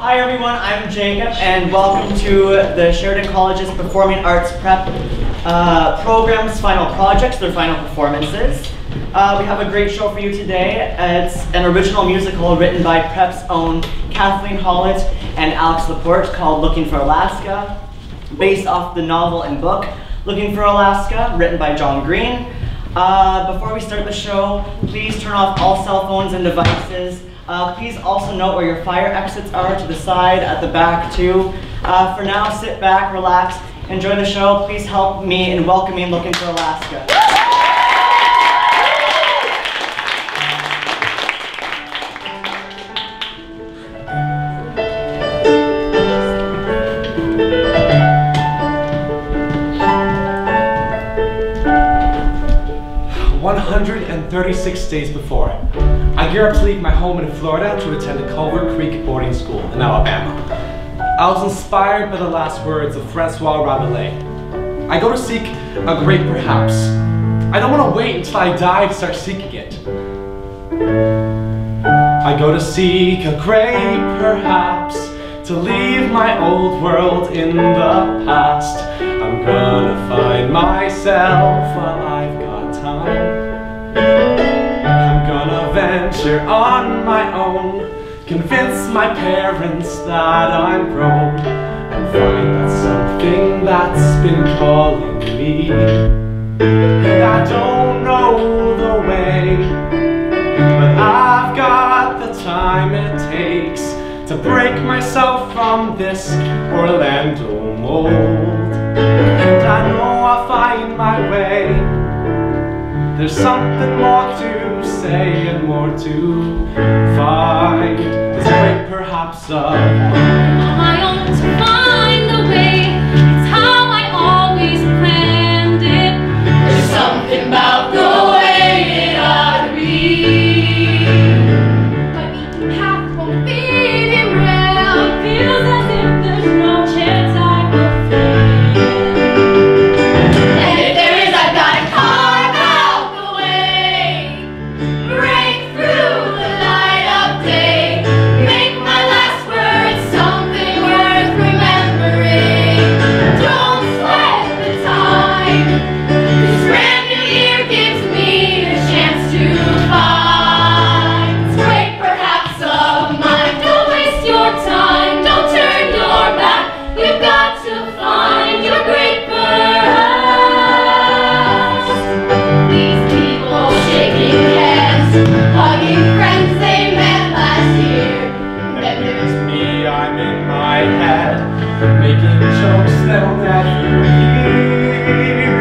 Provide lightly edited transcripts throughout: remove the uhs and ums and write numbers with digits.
Hi everyone, I'm Jacob and welcome to the Sheridan College's Performing Arts Prep program's final projects, their final performances. We have a great show for you today. It's an original musical written by Prep's own Kathleen Hollett and Alex Laporte called Looking for Alaska, based off the novel and book Looking for Alaska, written by John Green. Before we start the show, please turn off all cell phones and devices. Please also note where your fire exits are to the side, at the back too. For now, sit back, relax, enjoy the show. Please help me in welcoming Looking for Alaska. 136 days before, I gear up to leave my home in Florida to attend the Culver Creek boarding school in Alabama. I was inspired by the last words of Francois Rabelais. I go to seek a great perhaps. I don't want to wait until I die to start seeking it. I go to seek a great perhaps, to leave my old world in the past. I'm gonna find myself while I've got time. I'm gonna venture on my own, convince my parents that I'm grown, and find that something that's been calling me. And I don't know the way, but I've got the time it takes to break myself from this Orlando mold. And I know I'll find my way. There's something more to say and more to find. This great perhaps of mine. On my own to find the way. It's how I always planned it. There's something about the way it ought to be. My beaten path won't be derailed. Feels as if there's no chance I will fail. And if there is, I've got to carve out the way. Break through the light of day. Make my last words something worth remembering. Don't sweat the time. This brand new year gives me a chance to find this great perhaps of mine. Don't waste your time. Don't turn your back. You've got to find your great perhaps. These people shaking hands, hugging friends they met last year. And there's me, I'm in my head, making jokes they'll never hear.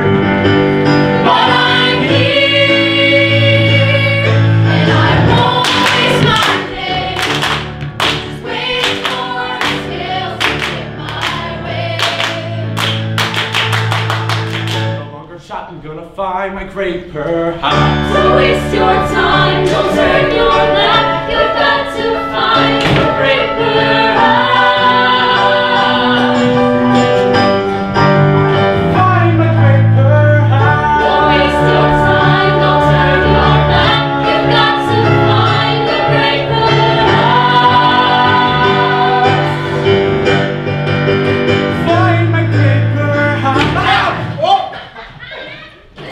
But I'm here, and I won't waste my day just waiting for the tales to get my way. No longer shot, I'm gonna find my great perhaps. Don't waste your time, don't turn your back. You've got to find your great perhaps. Find my great perhaps. Don't waste your time, don't turn your back. You've got to find your great perhaps. Find my great perhaps. Oh!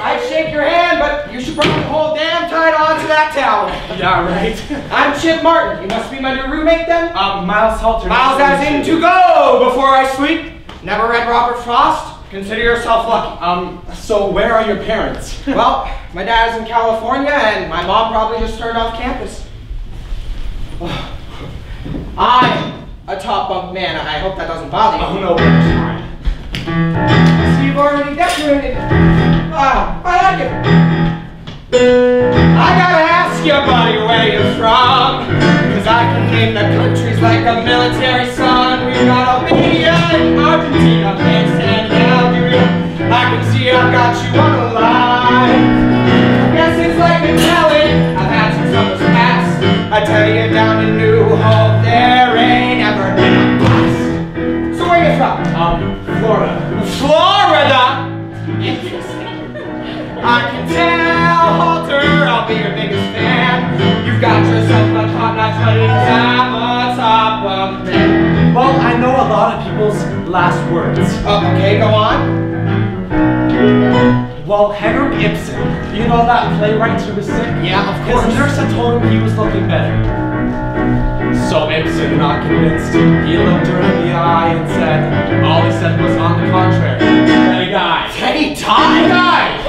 I'd shake your hand, but you should probably hold damn tight onto that towel. Yeah, right. I'm Chip Martin. You must be my new roommate then? Miles Halter. Miles as in to go before I sleep. Never read Robert Frost? Consider yourself lucky. So where are your parents? Well, my dad is in California and my mom probably just turned off campus. I'm a top bunk man. I hope that doesn't bother you. Oh no, we're fine. So you've already decorated. Ah, I like it. I gotta ask you, buddy, where you're from. Cause I can name the countries like a military song. We've got Albania and Argentina, Pakistan and Algeria. I can see I've got you on the line. Guess it's like a telling. I've had some summers pass. I tell you, down in New Hope, there ain't ever been a bus. So where you from? Florida. Florida? Interesting. I can tell, Halter, I'll be your biggest fan. You've got yourself a top-notch buddy, 'cause I'm a top bunk man. last words. Okay, go on. Well, Henrik Ibsen, you know that playwright who was sick? Yeah, of course. His nurse had told him he was looking better. So Ibsen, not convinced, he looked her in the eye and said, all he said was on the contrary, that he died. Teddy died? He died!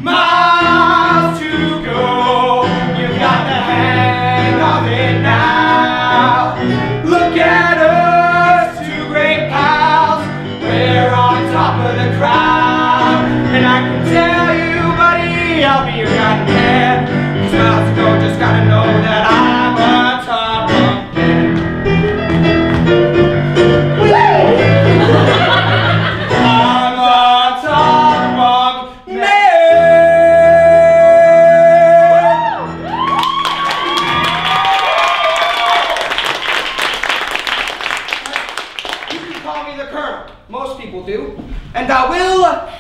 Miles to go, you've got the hang of it now. Look at us, two great pals, we're on top of the crowd. And I can tell you, buddy, I'll be your guiding hand. 'Cause miles to go, just gotta know that I'm a top bunk man. I'm a top bunk man. You can call me the Colonel. Most people do. And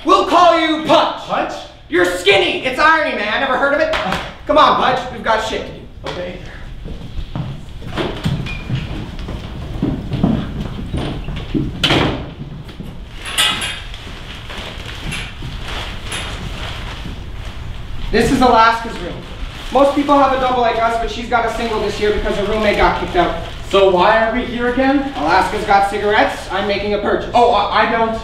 we'll call you Punch. Punch? You're skinny. It's irony, man. Never heard of it? Come on, Punch. We've got shit to do. Okay. This is Alaska's room. Most people have a double like us, but she's got a single this year because her roommate got kicked out. So why are we here again? Alaska's got cigarettes. I'm making a purchase. Oh, I don't.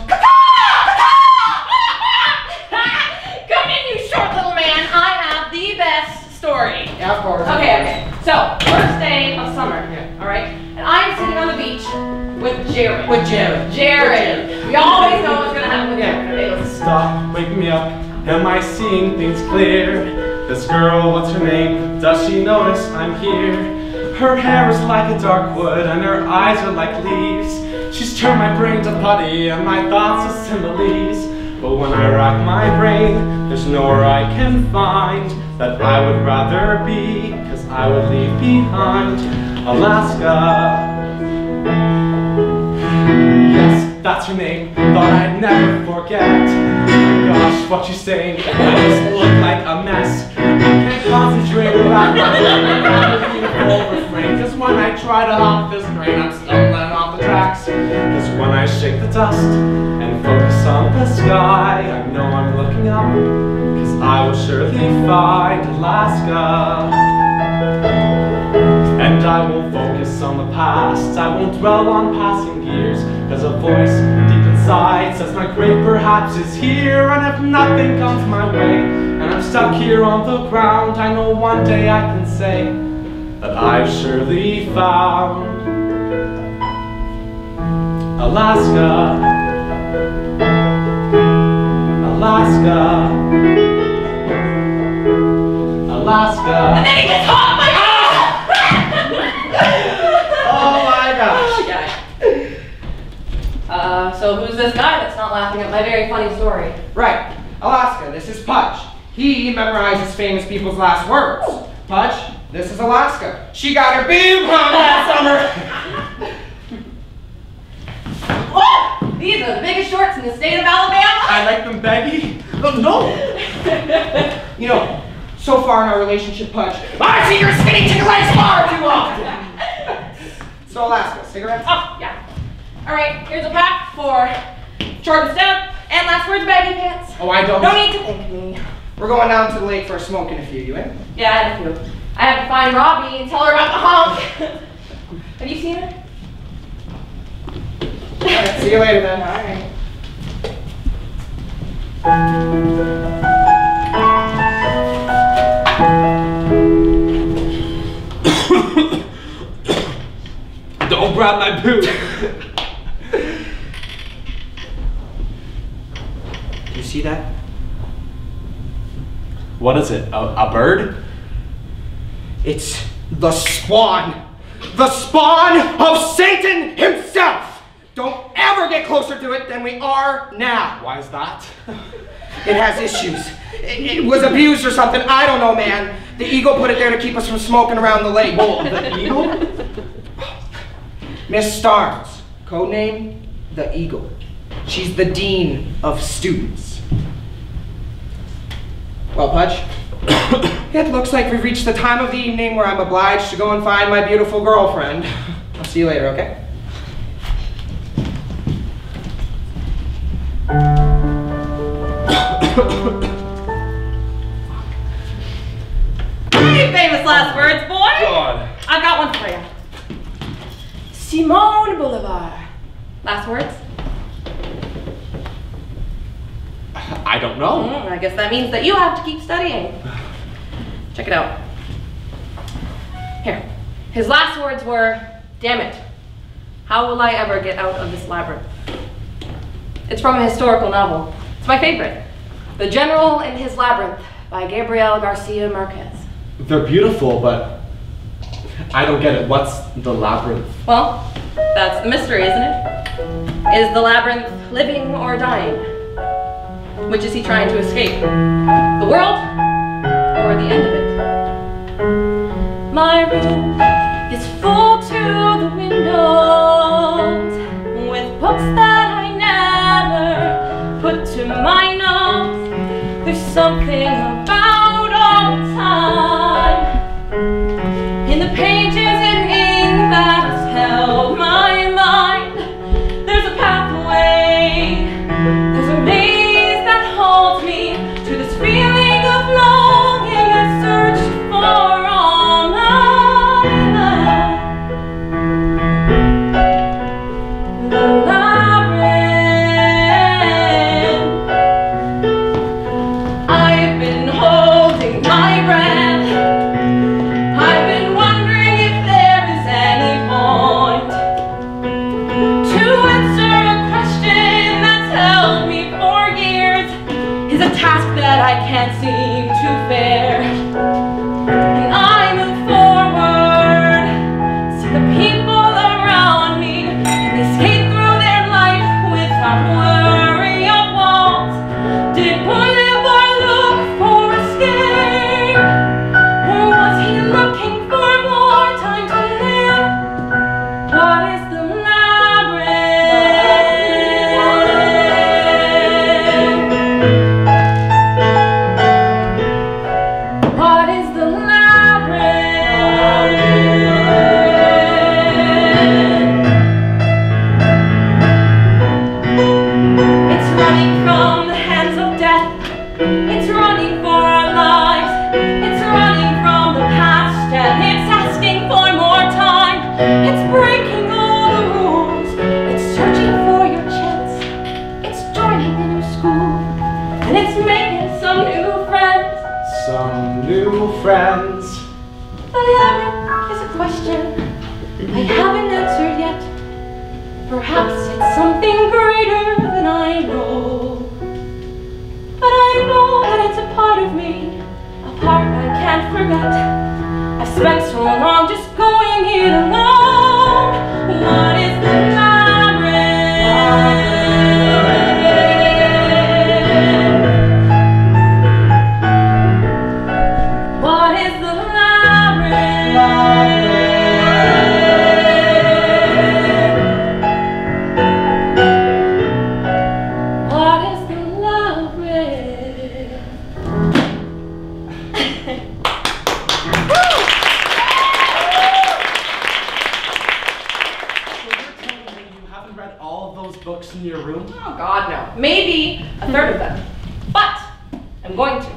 Come in, you short little man. I have the best story. Yeah, of course. Okay. So, first day of summer. Yeah. All right. And I'm sitting on the beach with Jared. With Jared. Jared. We always know what's gonna happen with Yeah. Jared. Stop, wake me up. Am I seeing things clear? This girl, what's her name? Does she notice I'm here? Her hair is like a dark wood and her eyes are like leaves. She's turned my brain to putty and my thoughts to similes. But when I rack my brain, there's nowhere I can find that I would rather be, 'cause I would leave behind Alaska. Yes, that's her name. Thought I'd never forget. My gosh, what you saying? I just look like a mess. I can't concentrate without my beautiful refrain. 'Cause when I try to hop this train, I'm stumbling off the tracks. 'Cause when I shake the dust and focus on the sky, I know I'm looking up. 'Cause I will surely find Alaska. And I won't focus on the past, I won't dwell on passing years. 'Cause a voice deep inside says my grave perhaps is here. And if nothing comes my way, and I'm stuck here on the ground, I know one day I can say that I've surely found Alaska. Alaska. Alaska. And then he gets hot, my Oh my gosh. So who's this guy that's not laughing at my very funny story? Right. Alaska, this is Punch. He memorizes famous people's last words. Punch, this is Alaska. She got her boob hung last summer. What? These are the biggest shorts in the state of Alabama? I like them baggy. No. You know, so far in our relationship, Punch, I see your skinny chicken legs far too often. So Alaska, cigarettes? Oh, yeah. All right, here's a pack for short and stout, and last words, baggy pants. Oh, I don't. No need to thank me. We're going down to the lake for a smoke in a few, you in? Yeah, I have a few. I have to find Robbie and tell her about the honk. Have you seen her? All right, see you later then. All right. Don't grab my boob. Do you see that? What is it? A bird? It's the spawn. The spawn of Satan himself. Don't ever get closer to it than we are now. Why is that? It has issues. It was abused or something. I don't know, man. The eagle put it there to keep us from smoking around the lake. Oh, the eagle? Miss Starnes, codename the Eagle. She's the dean of students. Well, Pudge, it looks like we've reached the time of the evening where I'm obliged to go and find my beautiful girlfriend. I'll see you later, okay? Hey, famous last words, boy! God. I've got one for you. Simone Bolivar. Last words? I don't know. I guess that means that you have to keep studying. Check it out. Here. His last words were, "Damn it. How will I ever get out of this labyrinth?" It's from a historical novel. It's my favorite. The General in His Labyrinth by Gabriel Garcia Marquez. They're beautiful, but I don't get it. What's the labyrinth? Well, that's the mystery, isn't it? Is the labyrinth living or dying? Which is he trying to escape? The world or the end of it? My room is full to the windows with books that I never put to my nose. There's something about old time in the pages and ink that has held my mind. There's a pathway, there's a maze that holds me to this feeling of longing I searched for all my life. The labyrinth. I've been holding my breath. I've been wondering if there is any point to answer a question that's held me for years. Is a task that I can't seem to bear. And I move forward, see the people around me, and they skate through their life without worry of walls. Did Bolivar look for escape? Or was he looking for more time to live? What is the labyrinth? What is the labyrinth? It's running from the hands of death. It's running for our lives. It's running from the past and it's asking for more time. It's breaking all the rules. It's searching for your chance. It's joining in your school. And it's making some new friends. Some new friends. The labyrinth is a question I haven't answered yet. Perhaps it's something greater than I know. But I know that it's a part of me, a part I can't forget. I've spent so long just going it alone. What is the labyrinth? What is the labyrinth? What is the labyrinth? So you're telling me you haven't read all of those books in your room? Oh God, no. Maybe a third of them. But I'm going to.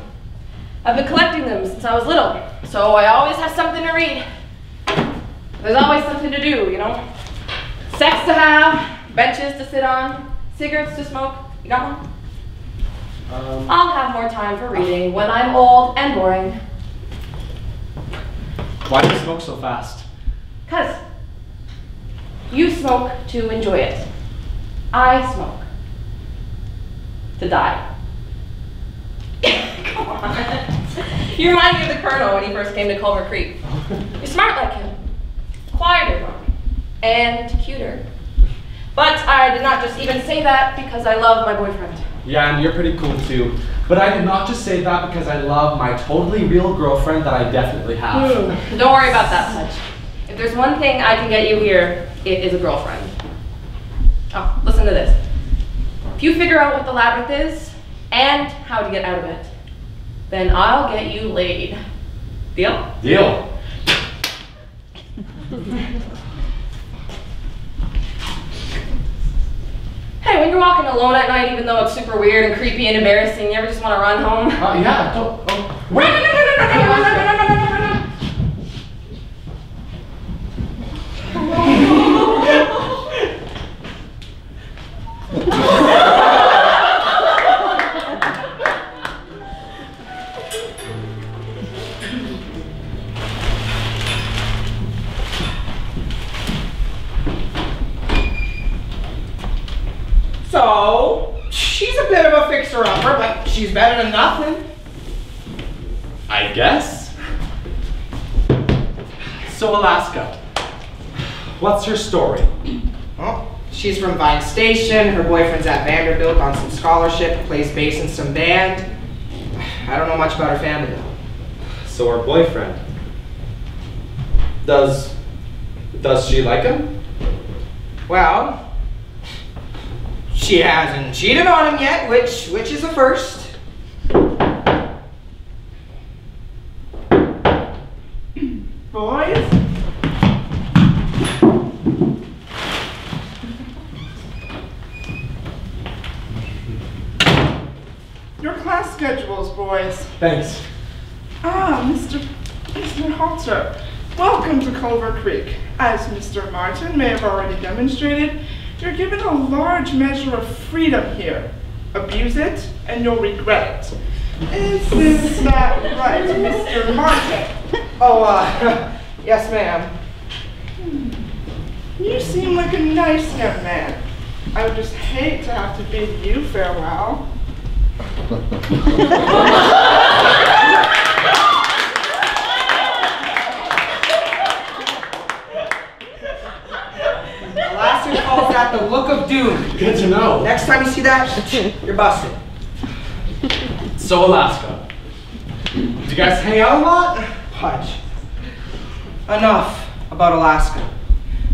I've been collecting them since I was little, so I always have something to read. There's always something to do, you know? Sex to have, benches to sit on, cigarettes to smoke. You got one? I'll have more time for reading when I'm old and boring. Why do you smoke so fast? 'Cause you smoke to enjoy it. I smoke to die. Come on. You remind me of the Colonel when he first came to Culver Creek. You're smart like him. Quieter though. And cuter. But I did not just even say that because I love my boyfriend. Yeah, and you're pretty cool too. But I did not just say that because I love my totally real girlfriend that I definitely have. Don't worry about that much. If there's one thing I can get you here, it is a girlfriend. Oh, listen to this. If you figure out what the labyrinth is and how to get out of it, then I'll get you laid. Deal? Deal. Hey, when you're walking alone at night, even though it's super weird and creepy and embarrassing, you ever just want to run home? Yeah, don't. So, she's a bit of a fixer-upper, but she's better than nothing. I guess. So Alaska, what's her story? Well, she's from Vine Station, her boyfriend's at Vanderbilt on some scholarship, plays bass in some band. I don't know much about her family though. So her boyfriend. Does she like him? Well, she hasn't cheated on him yet, which is a first. Boys? Your class schedules, boys. Thanks. Ah, Mr. Halter. Welcome to Culver Creek. As Mr. Martin may have already demonstrated, you're given a large measure of freedom here. Abuse it, and you'll regret it. Isn't that right, Mr. Martin? Oh, yes ma'am. You seem like a nice young man. I would just hate to have to bid you farewell. Alaska calls that the look of doom. Good to know. Next time you see that, you're busted. So Alaska, do you guys hang out a lot? Pudge. Enough about Alaska.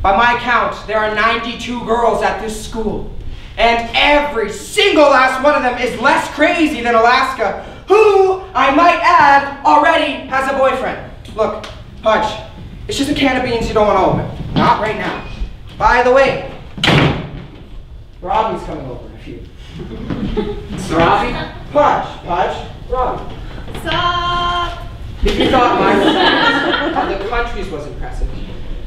By my count, there are 92 girls at this school. And every single last one of them is less crazy than Alaska, who, I might add, already has a boyfriend. Look, Pudge, it's just a can of beans you don't want to open. Not right now. By the way, Robbie's coming over in a few. Robbie? Pudge, Robbie. Sup? If you thought my performance of the countries was impressive,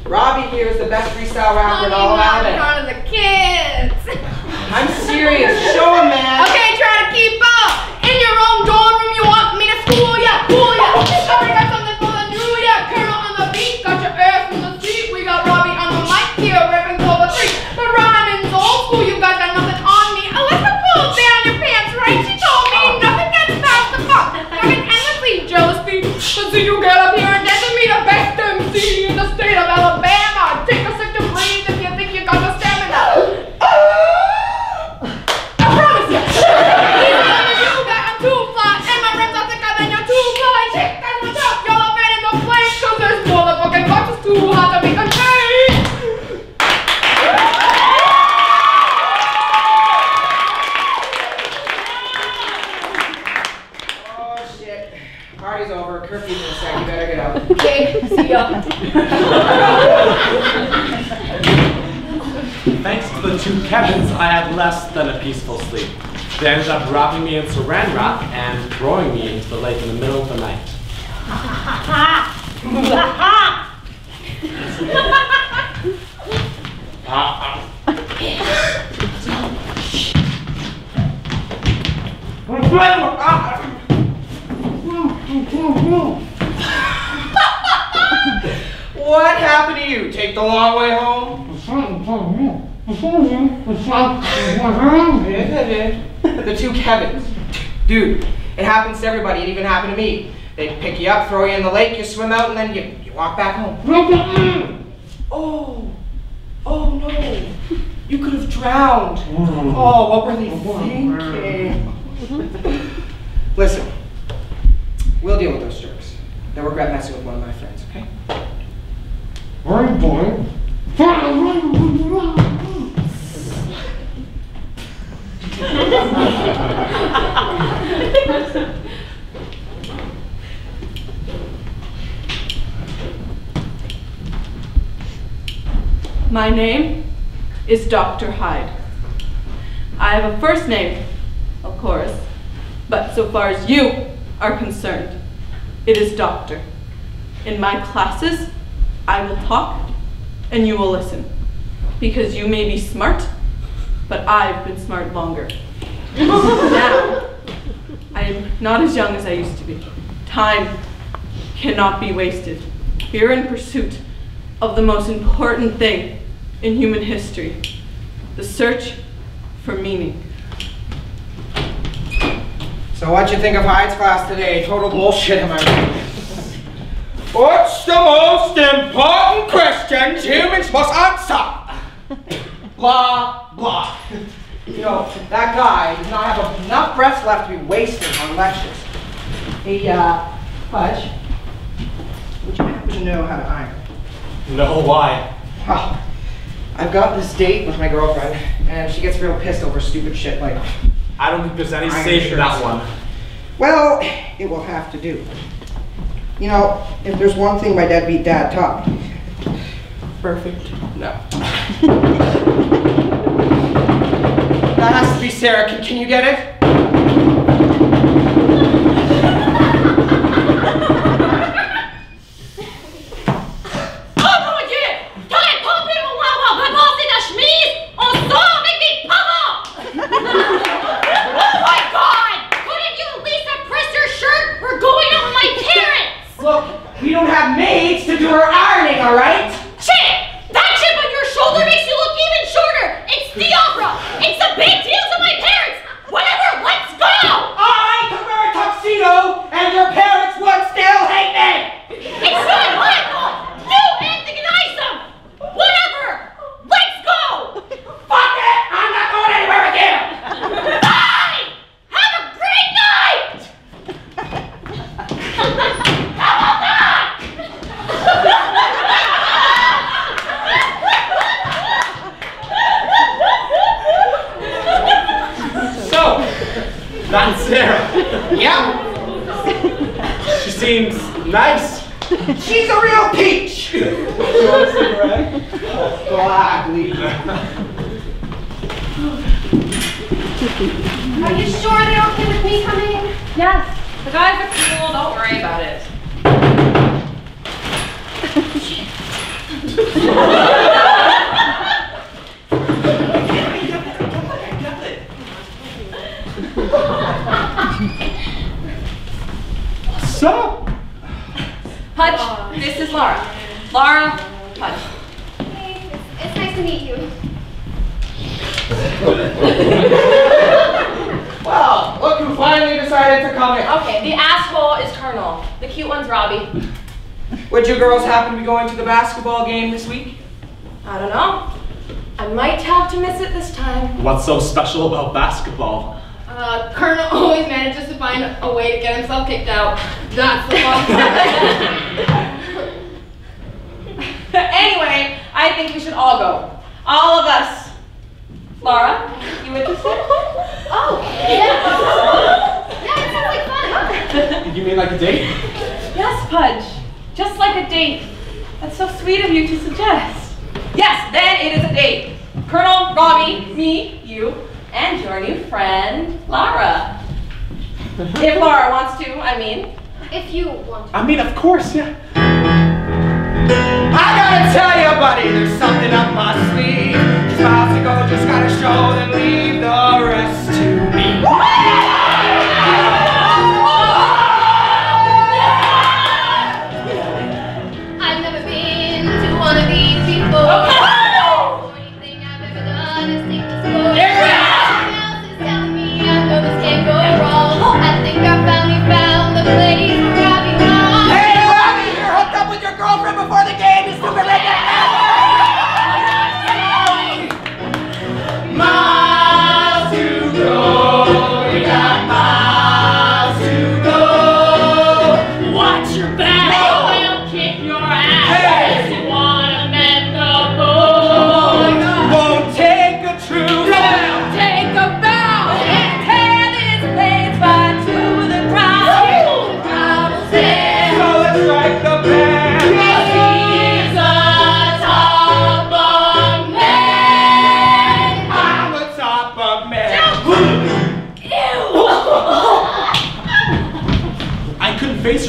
Robbie here is the best freestyle rapper in all of in Alabama. front of the kids. I'm serious. Show him, man. Okay, try to keep up. In your own dorm room, you want me to school ya? Cool ya. I got something for the new ya. Colonel on the beat, got your ass in the street. We got Robbie on the mic here, ripping Clover 3. The rhyming's old school, you guys got nothing on me. Alyssa pulled down your pants, right? She told me nothing gets past the fuck. Fucking endlessly jealousy. So see you get up here and dance with me, the best MC in the state of Alabama. Take a sec to breathe if you think you got the stamina. I promise you. You got a too fly, and my rims are thicker than your two fly. Chick, that's what's up. Y'all are fan in the flames, cause this motherfucking box is too hot to be contained. Oh, shit. Party's over. Curfew's in a sec. You better get out. Okay, see ya. Thanks to the two Kevins, I had less than a peaceful sleep. They ended up wrapping me in saran wrap and throwing me into the lake in the middle of the night. What happened to you? Take the long way home? The two Kevins. Dude, it happens to everybody. It even happened to me. They pick you up, throw you in the lake, you swim out, and then you walk back home. Oh no. You could have drowned. Oh, what were they thinking? Listen, we'll deal with those jerks. They'll regret messing with one of my friends, okay? My name is Dr. Hyde. I have a first name, of course, but so far as you are concerned, it is Doctor. In my classes, I will talk and you will listen, because you may be smart, but I've been smart longer. Now, I am not as young as I used to be. Time cannot be wasted. We are in pursuit of the most important thing in human history, the search for meaning. So what'd you think of Hyde's class today? Total bullshit, am I right? What's the most important questions humans must answer? Blah, blah. You know, that guy does not have enough breaths left to be wasting on lectures. Hey, Fudge, would you happen to know how to iron? No, why? Well, I've got this date with my girlfriend, and she gets real pissed over stupid shit like, I don't think there's any Iron safe in that shirts. one. well, it will have to do. You know, if there's one thing my deadbeat dad taught me, perfect no. That has to be Sarah. Can you get it? Look, we don't have maids to do her ironing, all right? Chip! That chip on your shoulder makes you look even shorter! It's the opera! It's the big deal to my parents! Whatever, let's go! I could wear a tuxedo and your parents would still hate me! It's not my fault! You antagonize them! Whatever! Let's go! Fuck it! I'm not going anywhere with you! Bye! Have a great night! So, that's Sarah. Yeah, She seems nice. she's a real peach! You want a cigarette? Gladly. Are you sure they're okay with me coming in? Yes, the guys are cool, don't worry about it. So, Pudge, this is Laura. Laura, Pudge. Hey, it's nice to meet you. Well, look who finally decided to come in. Okay, the asshole is Colonel. The cute one's Robbie. Would you girls happen to be going to the basketball game this week? I don't know. I might have to miss it this time. what's so special about basketball? Colonel always manages to find a way to get himself kicked out. That's the fun part. Anyway, I think we should all go. All of us. Laura, you interested? Oh, yeah. Yeah, it sounds like fun. You mean like a date? Yes, Pudge. Just like a date. That's so sweet of you to suggest. Yes, then it is a date. Colonel, Robbie, me, you, and your new friend, Lara. If Laura wants to, I mean. If you want to. I mean, of course, yeah. I gotta tell you, buddy, there's something up my sleeve. Just miles to go, just gotta show them, leave the rest to me. I've never been to one of these before. The only thing I've ever done is think this slow. Everyone else is telling me I know this can't go wrong. I think I finally found the place where I belong. Hey, Robbie, you're hooked up with your girlfriend before the game, you stupid redneck. Miles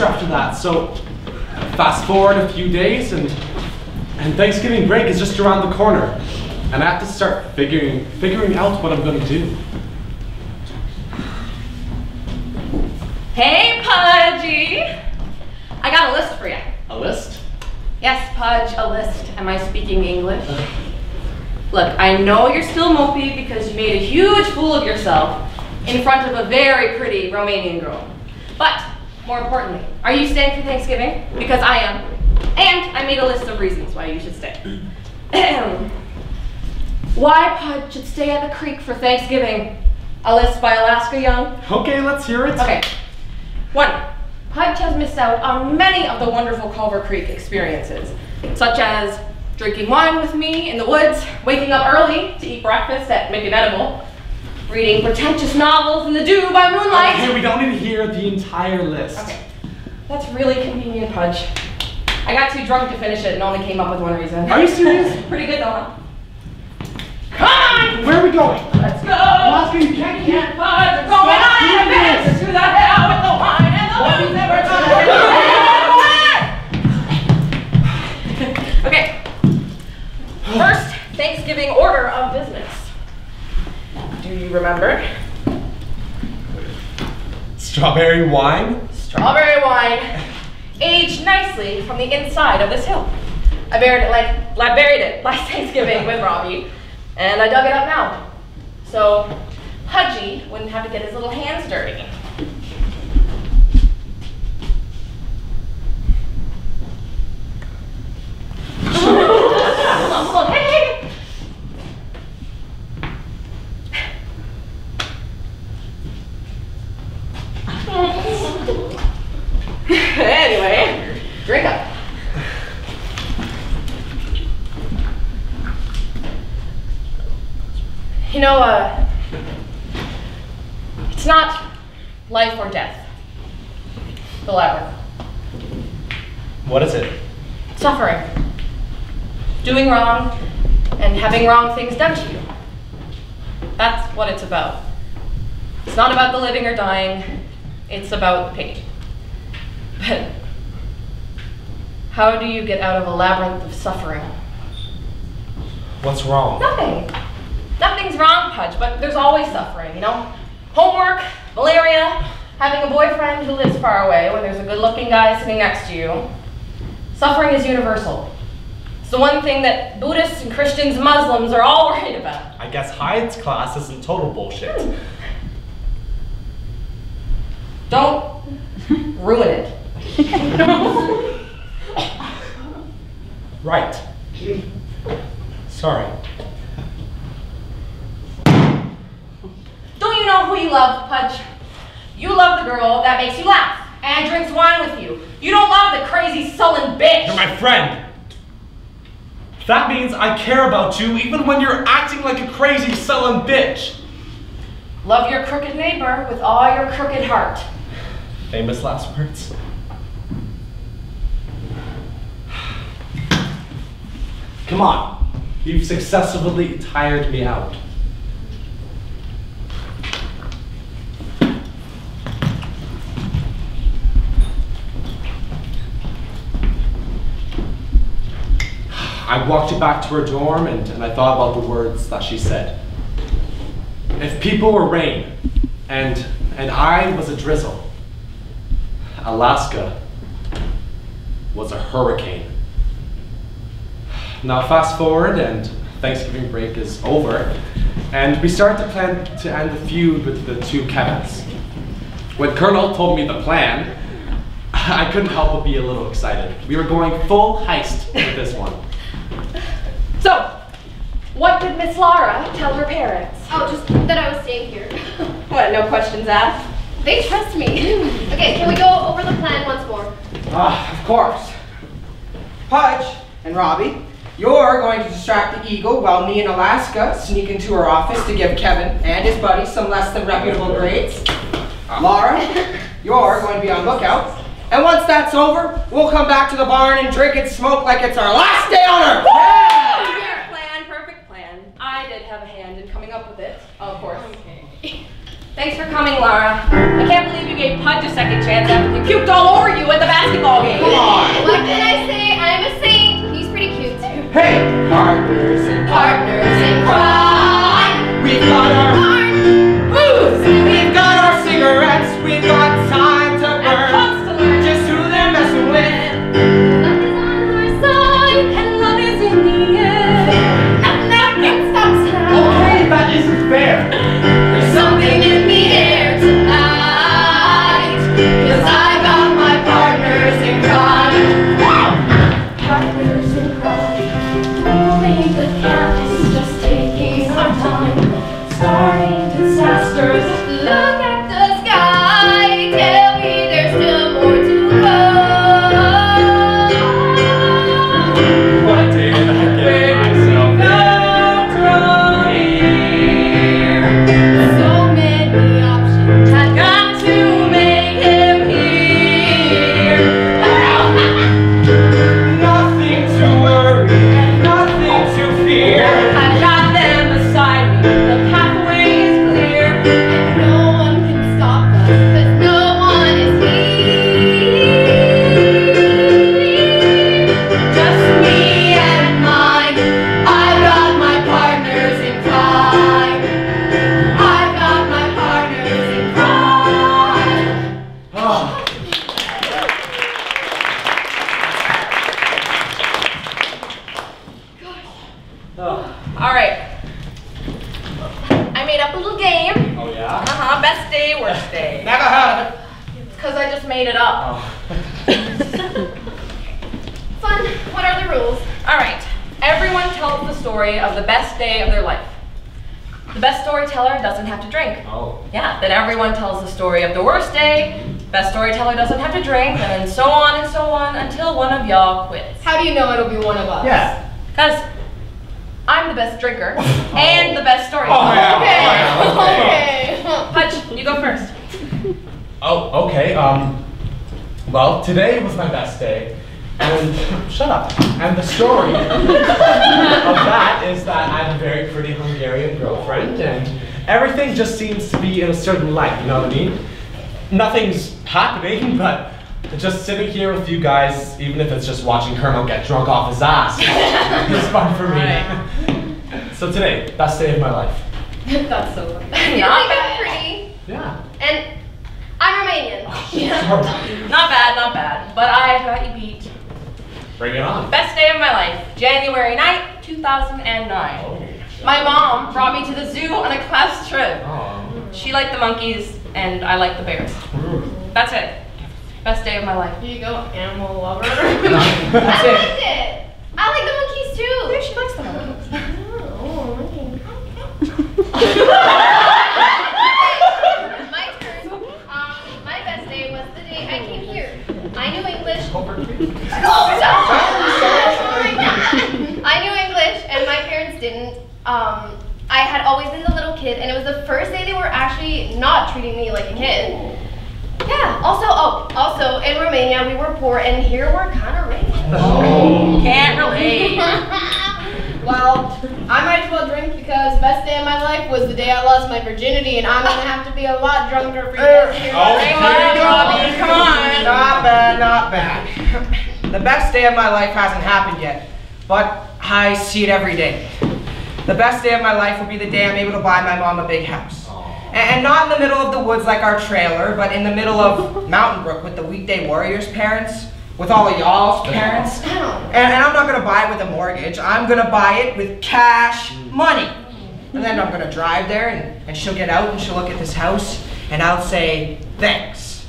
after that, so fast forward a few days and Thanksgiving break is just around the corner. And I have to start figuring out what I'm gonna do. Hey, Pudgy! I got a list for you. A list? Yes, Pudge, a list. Am I speaking English? Look, I know you're still mopey because you made a huge fool of yourself in front of a very pretty Romanian girl. But, more importantly, are you staying for Thanksgiving? Because I am. And I made a list of reasons why you should stay. Why Pudge should stay at the creek for Thanksgiving. A list by Alaska Young. Okay, let's hear it. Okay. 1. Pudge has missed out on many of the wonderful Culver Creek experiences, such as drinking wine with me in the woods, waking up early to eat breakfast at Make It Edible, reading pretentious novels in the dew by moonlight. Okay, we don't need to hear the entire list. Okay. That's really convenient, Pudge. I got too drunk to finish it and only came up with one reason. Are you serious? Pretty good though, huh? Come on! Where are we going? Let's go! Alaska, you can't keep... Pudge, we're going on an adventure to the hell with the wine and the booze that we're going to Okay. First, Thanksgiving order of business. Do you remember? Strawberry wine? Strawberry wine, aged nicely from the inside of this hill. I buried it last Thanksgiving with Robbie, and I dug it up now. So Pudgy wouldn't have to get his little hands dirty. Hold on, hey! Anyway, drink up. You know, it's not life or death, the labyrinth. What is it? Suffering. Doing wrong and having wrong things done to you. That's what it's about. It's not about the living or dying, it's about the pain. But how do you get out of a labyrinth of suffering? What's wrong? Nothing. Nothing's wrong, Pudge, but there's always suffering, you know? Homework, malaria, having a boyfriend who lives far away when there's a good-looking guy sitting next to you. Suffering is universal. It's the one thing that Buddhists and Christians and Muslims are all worried about. I guess Hyde's class isn't total bullshit. Don't ruin it. Right. Sorry. Don't you know who you love, Pudge? You love the girl that makes you laugh and drinks wine with you. You don't love the crazy, sullen bitch. You're my friend. That means I care about you even when you're acting like a crazy, sullen bitch. Love your crooked neighbor with all your crooked heart. Famous last words. Come on. You've successfully tired me out. I walked you back to her dorm and I thought about the words that she said. If people were rain and I was a drizzle, Alaska was a hurricane. Now fast forward and Thanksgiving break is over and we start to plan to end the feud with the two Kevins. When Colonel told me the plan, I couldn't help but be a little excited. We were going full heist with this one. So, what did Miss Laura tell her parents? Oh, just that I was staying here. What, no questions asked? They trust me. Okay, can we go over the plan once more? Of course. Pudge and Robbie, you're going to distract the Eagle while me and Alaska sneak into her office to give Kevin and his buddies some less than reputable grades. Laura, you're going to be on lookout. And once that's over, we'll come back to the barn and drink and smoke like it's our last day on Earth. Yeah! Perfect plan. I did have a hand in coming up with it, of course. Okay. Thanks for coming, Laura. I can't believe you you gave Pudge a second chance after he puked all over you at the basketball game? Come on. What can I say? I'm a saint. He's pretty cute too. Hey, partners in Partners in crime. We've got our Booze. We've got our cigarettes, we've got time to And burn. punks to learn. Just who they're messing with. Love is on our side. And love is in the air. Nothing that can stop us now. Okay, that isn't fair. There's something in the air tonight. 'Cause I got my partners in crime. Partners in crime. Moving the campus, just taking our time. Starting disasters. Look at the sky. Tell me there's still more to go. What did I get myself here? So many options. I got to make him hear. Nothing to worry, nothing to fear. I've got them beside me. The pathway is clear. And no one can stop us, 'cause no one is here. Just me and mine. I've got my partners in crime. I've got my partners in crime. All right. I made up a little game. Oh yeah? Best day, worst day. Never heard of it. Because I just made it up. Fun. What are the rules? All right. Everyone tells the story of the best day of their life. The best storyteller doesn't have to drink. Oh. Yeah, then everyone tells the story of the worst day. Best storyteller doesn't have to drink, and then so on until one of y'all quits. How do you know it'll be one of us? Yeah. Because I'm the best drinker and the best storyteller. Oh, yeah. Okay. Pudge, you go first. Oh, okay. Well, today was my best day, and shut up. And the story of that is that I have a very pretty Hungarian girlfriend, and everything just seems to be in a certain light. You know what I mean? Nothing's happening, but just sitting here with you guys, even if it's just watching Colonel get drunk off his ass, it's fun for me. So today, best day of my life. That's so funny. You Not think I'm bad. pretty? Yeah. And I'm Romanian. Not bad, but I got you beat. Bring it on. Best day of my life, January 9th, 2009. Oh. My mom brought me to the zoo on a class trip. Oh. She liked the monkeys, and I liked the bears. That's it. Best day of my life. Here you go, animal lover. That's I it. liked it. I like the monkeys too. Yeah, she likes the monkeys. My turn. My best day was the day I came here. I knew English. I knew English, and my parents didn't. I had always been the little kid, and it was the first day they were actually not treating me like a kid. Yeah. Also in Romania we were poor, and here we're kind of rich. Can't relate. Well, I might as well drink because best day of my life was the day I lost my virginity, and I'm gonna have to be a lot drunker for you guys to hear about Hey, it. what, Robbie? Come on. Not bad, not bad. The best day of my life hasn't happened yet, but I see it every day. The best day of my life will be the day I'm able to buy my mom a big house. And not in the middle of the woods like our trailer, but in the middle of Mountain Brook with the Weekday Warriors parents, with all of y'all's parents. And I'm not gonna buy it with a mortgage, I'm gonna buy it with cash money. And then I'm gonna drive there and she'll get out and she'll look at this house and I'll say, thanks.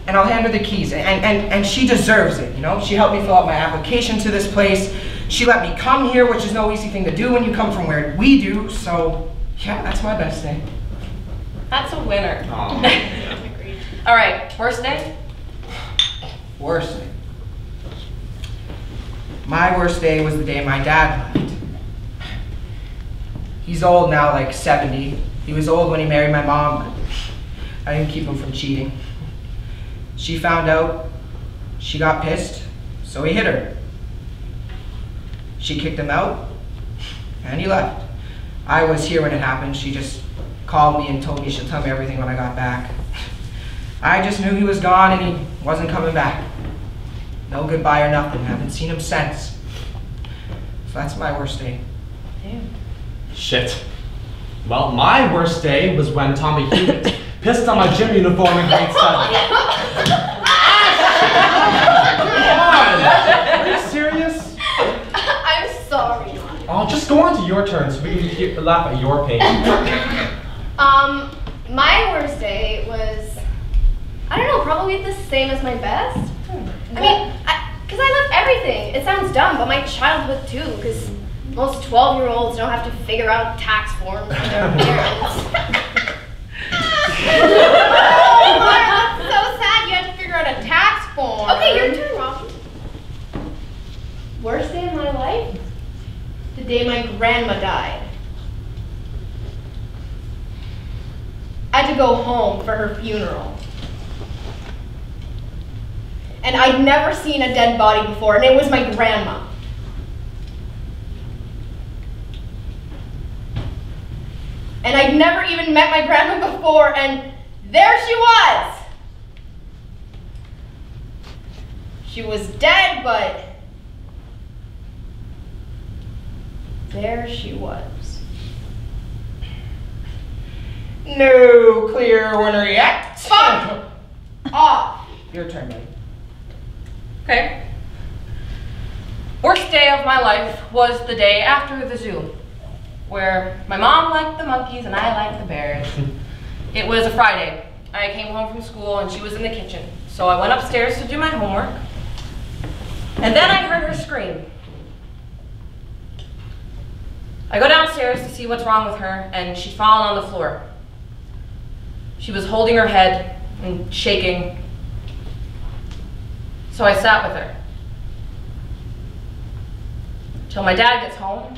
And I'll hand her the keys, and she deserves it, you know? She helped me fill out my application to this place. She let me come here, which is no easy thing to do when you come from where we do, so yeah, that's my best day. That's a winner. Oh. All right, worst day? Worst day. My worst day was the day my dad left. He's old now, like 70. He was old when he married my mom, but I didn't keep him from cheating. She found out, she got pissed, so he hit her. She kicked him out, and he left. I was here when it happened. She just called me and told me she'll tell me everything when I got back. I just knew he was gone and he wasn't coming back. No goodbye or nothing. Haven't seen him since. So that's my worst day. Damn. Shit. Well, my worst day was when Tommy Hewitt pissed on my gym uniform in grade 7. Come on! Are you serious? I'm sorry. Oh, just go on to your turn so we can laugh at your pain. My worst day was, I don't know, probably the same as my best. I mean, because I love everything. It sounds dumb, but my childhood too, because most 12-year-olds don't have to figure out tax forms with their parents. That's so sad, you have to figure out a tax form. Okay, your turn, Robbie. Worst day of my life? The day my grandma died. I had to go home for her funeral. And I'd never seen a dead body before, and it was my grandma. And I'd never even met my grandma before, and there she was! She was dead, but there she was. No clear winner yet. Fuck off! Your turn, buddy. Okay. Worst day of my life was the day after the zoo, where my mom liked the monkeys and I liked the bears. It was a Friday. I came home from school and she was in the kitchen. So I went upstairs to do my homework. And then I heard her scream. I go downstairs to see what's wrong with her, and she's fallen on the floor. She was holding her head and shaking. So I sat with her till my dad gets home.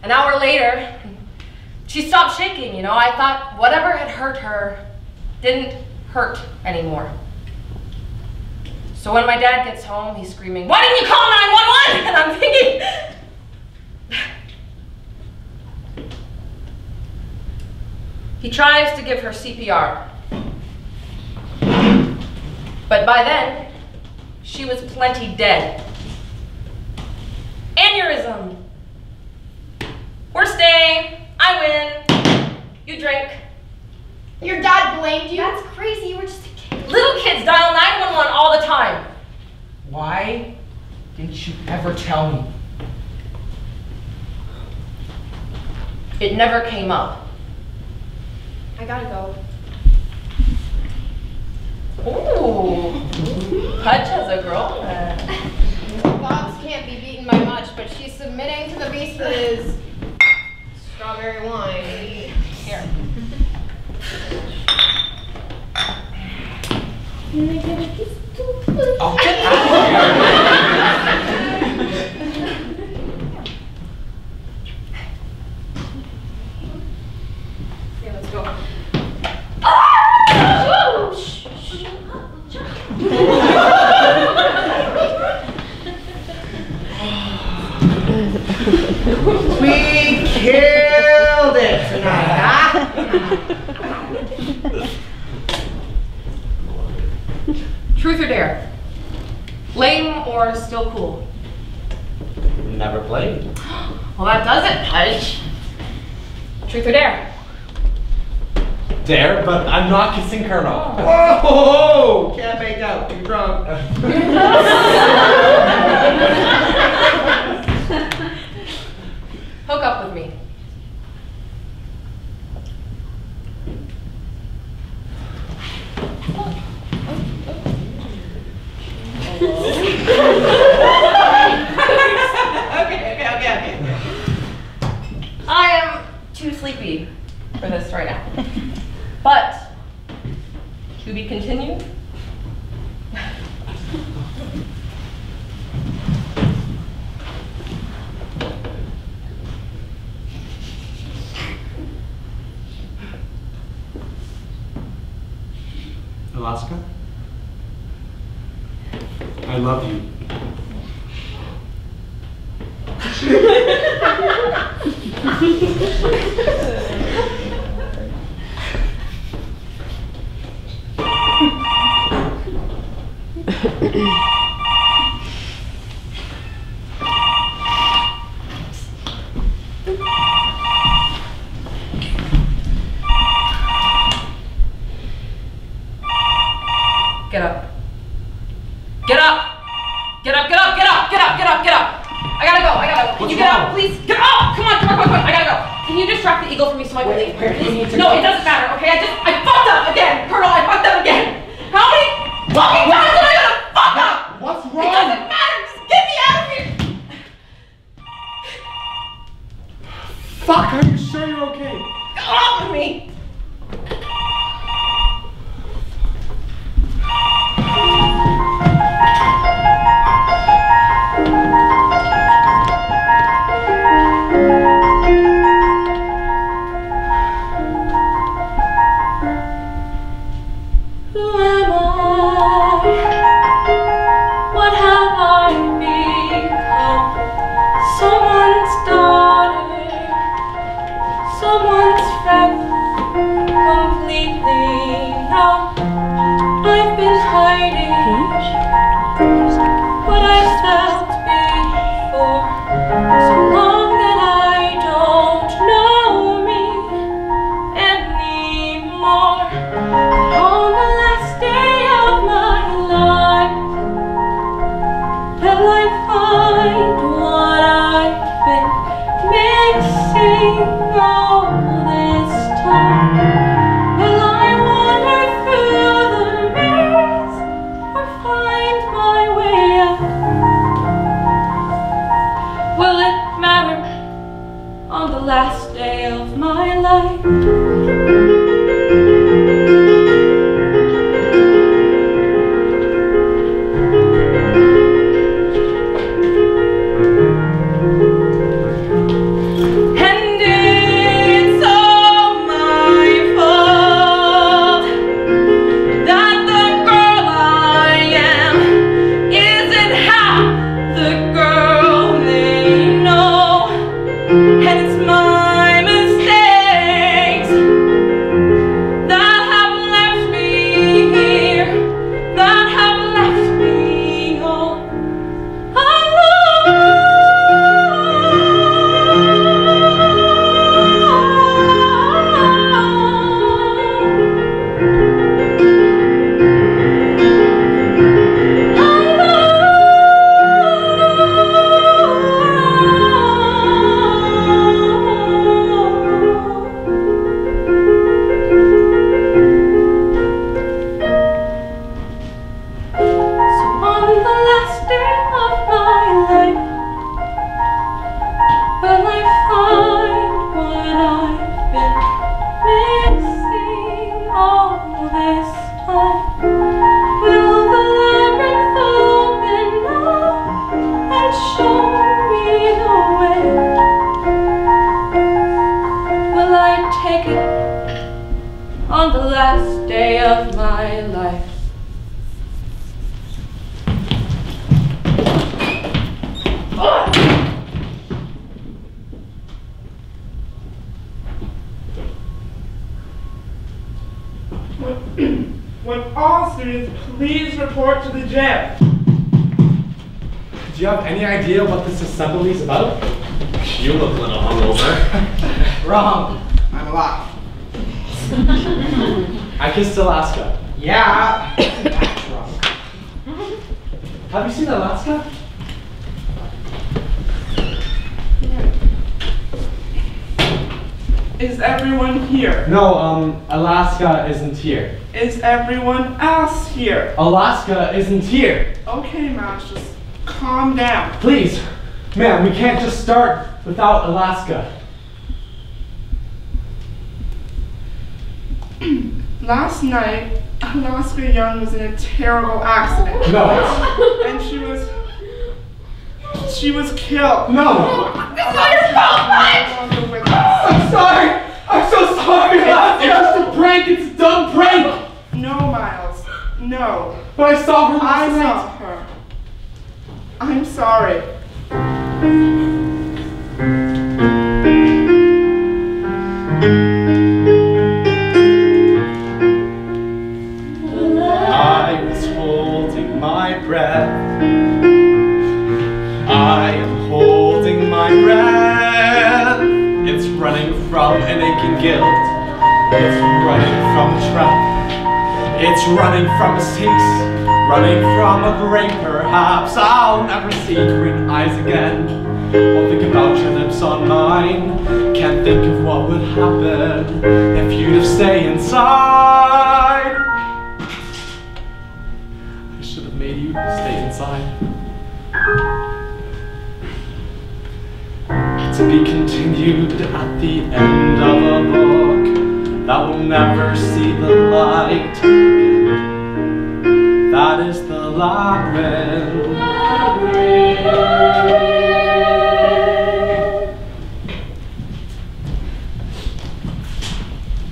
An hour later, she stopped shaking, you know. I thought whatever had hurt her didn't hurt anymore. So when my dad gets home, he's screaming, "Why didn't you call 911?" And I'm thinking, he tries to give her CPR. But by then, she was plenty dead. Aneurysm. Worst day, I win, you drink. Your dad blamed you? That's crazy, you were just a kid. Little kids dial 911 all the time. Why didn't you ever tell me? It never came up. I gotta go. Ooh, Hutch has a girlfriend. Bobs can't be beaten by much, but she's submitting to the beast that is strawberry wine. Here. Oh, get out of Okay, let's go. We killed it tonight, huh? Truth or dare? Lame or still cool? Never played. Well, that does it, Hutch. Truth or dare? Dare, but I'm not kissing Colonel. Whoa! Can't make out. Too drunk. Hook up with me. Okay. I am too sleepy for this right now. But, to be continued. Alaska, I love you. please. Get up! Come on. I gotta go. Can you distract the eagle for me so I can leave? Where do you need to No, go? it doesn't matter, okay? I fucked up again! Colonel, I fucked up again! How many fucking times am I gonna fuck up? What's It wrong? doesn't matter! Just get me out of here! Fuck, are you sure you're okay? Get off of me! Who am I? What have I become? Someone's daughter, someone's friend, completely numb. I've been hiding what I felt before, so long that I don't know me anymore. On the last day of my life, will I find what I've been missing all this time? Will I wander through the maze or find my way out? Will it matter on the last day of my life? And it's all my fault that the girl I am isn't half the girl they know. And it's my mistakes that have left me here, that have left me all So on the last day of my life, will I find what I've been missing all this time? Will the labyrinth open up and show me the way? Will I take it on the last day of my life? When all students, please report to the gym. Do you have any idea what this assembly is about? You look a little hungover. Wrong. I'm alive. I kissed Alaska. Yeah. That's wrong. Have you seen Alaska? Is everyone here? No, Alaska isn't here. Is everyone else here? Alaska isn't here. Okay, Mouse, just calm down. Please, ma'am, we can't just start without Alaska. Last night, Alaska Young was in a terrible accident. No. And she was killed. No. It's not your fault, Mike! I'm sorry. I'm so sorry, Alaska. It's just a prank. It's a dumb prank. No, Miles. No. But I saw her I last night. saw her. I'm sorry. I was holding my breath. I am holding my breath. It's running from an aching guilt. It's running from a trap. It's running from mistakes. Running from a grave, perhaps. I'll never see green eyes again. Won't think about your lips lips on mine. Can't think of what would happen if you'd have stayed inside. I should have made you stay inside. To be continued at the end of a book that will never see the light again. That is the labyrinth.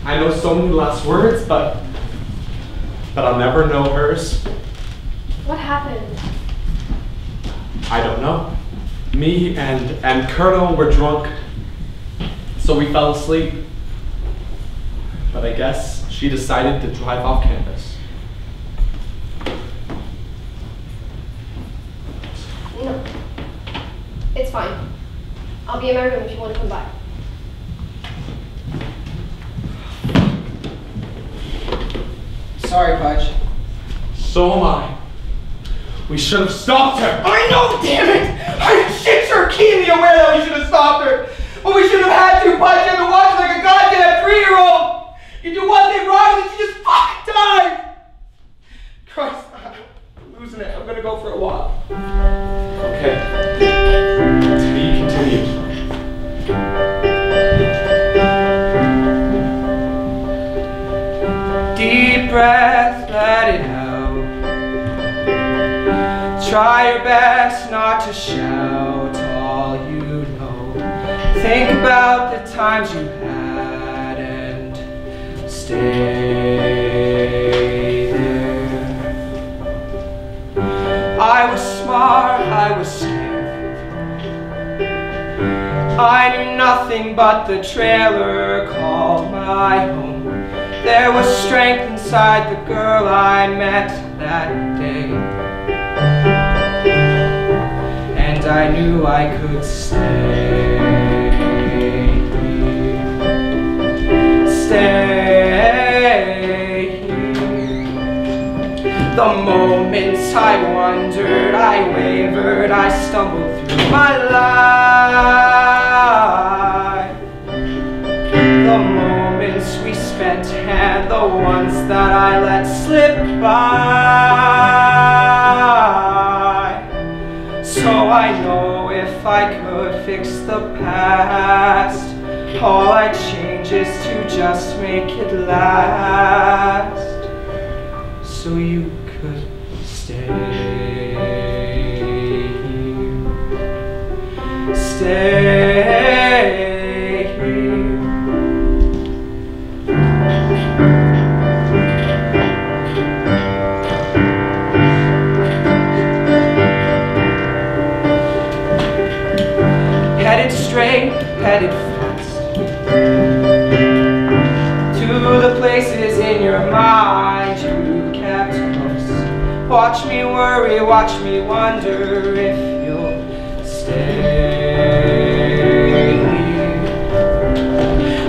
I know so many last words, but I'll never know hers. What happened? I don't know. Me and Colonel were drunk, so we fell asleep. But I guess she decided to drive off campus. No. It's fine. I'll be in my room if you want to come by. Sorry, Pudge. So am I. We should have stopped her. I know, damn it! I'm shit sure keenly aware that we should have stopped her. But we should have had to, Pudge. You have to watch like a goddamn 3-year-old. You do one thing wrong and she just fucking dies. Christ, I'm losing it. I'm gonna go for a walk. Okay. To be continued. Deep breath, let it out. Try your best not to shout all you know. Think about the times you had and stay there. I was smart, I was scared. I knew nothing but the trailer called my home. There was strength inside the girl I met that day. And I knew I could stay. Stay here. The moments I wondered, I wavered, I stumbled through my life. The moments we spent and the ones that I let slip by. So I know if I could fix the past, all I'd change is to just make it last. So you could stay here. Stay here. Headed straight, headed fast to the places in your mind you kept close. Watch me worry, watch me wonder if you'll stay.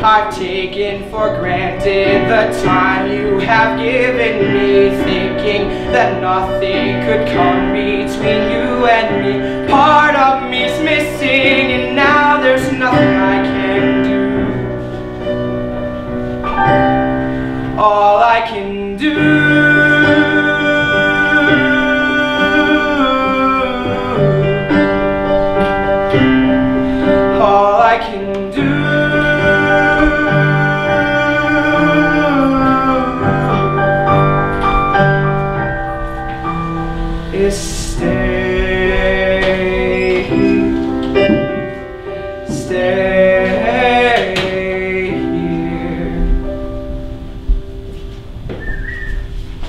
I've taken for granted the time you have given me, thinking that nothing could come between you and me. Part of me's missing and now there's nothing I can do. All I can do, all I can do is stay here, stay here.